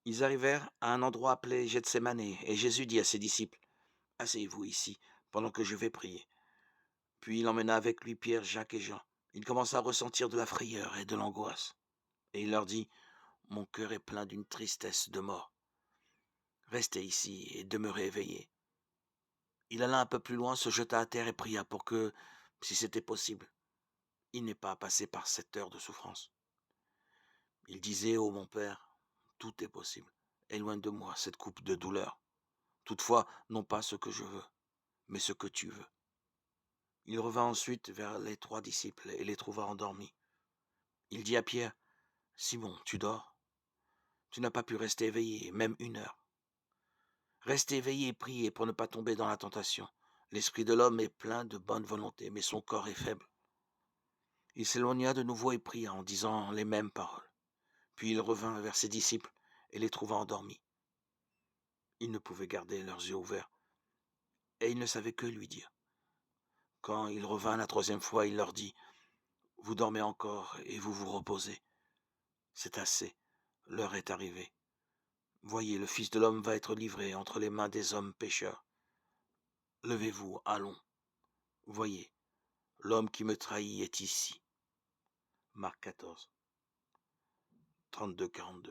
Ils arrivèrent à un endroit appelé Gethsémane, et Jésus dit à ses disciples: «Asseyez-vous ici, pendant que je vais prier.» Puis il emmena avec lui Pierre, Jacques et Jean. Il commença à ressentir de la frayeur et de l'angoisse. Et il leur dit: «Mon cœur est plein d'une tristesse de mort. Restez ici et demeurez éveillés.» Il alla un peu plus loin, se jeta à terre et pria pour que, si c'était possible, il n'ait pas à passer par cette heure de souffrance. Il disait: «Ô mon Père, tout est possible. Éloigne de moi cette coupe de douleur. Toutefois, non pas ce que je veux, mais ce que tu veux.» Il revint ensuite vers les 3 disciples et les trouva endormis. Il dit à Pierre: «Simon, tu dors? Tu n'as pas pu rester éveillé, même 1 heure. Restez éveillé et priez pour ne pas tomber dans la tentation. L'esprit de l'homme est plein de bonne volonté, mais son corps est faible.» Il s'éloigna de nouveau et pria en disant les mêmes paroles. Puis il revint vers ses disciples et les trouva endormis. Ils ne pouvaient garder leurs yeux ouverts, et ils ne savaient que lui dire. Quand il revint la 3e fois, il leur dit: «Vous dormez encore et vous vous reposez. C'est assez, l'heure est arrivée. Voyez, le Fils de l'homme va être livré entre les mains des hommes pécheurs. Levez-vous, allons. Voyez, l'homme qui me trahit est ici.» Marc 14, 32-42.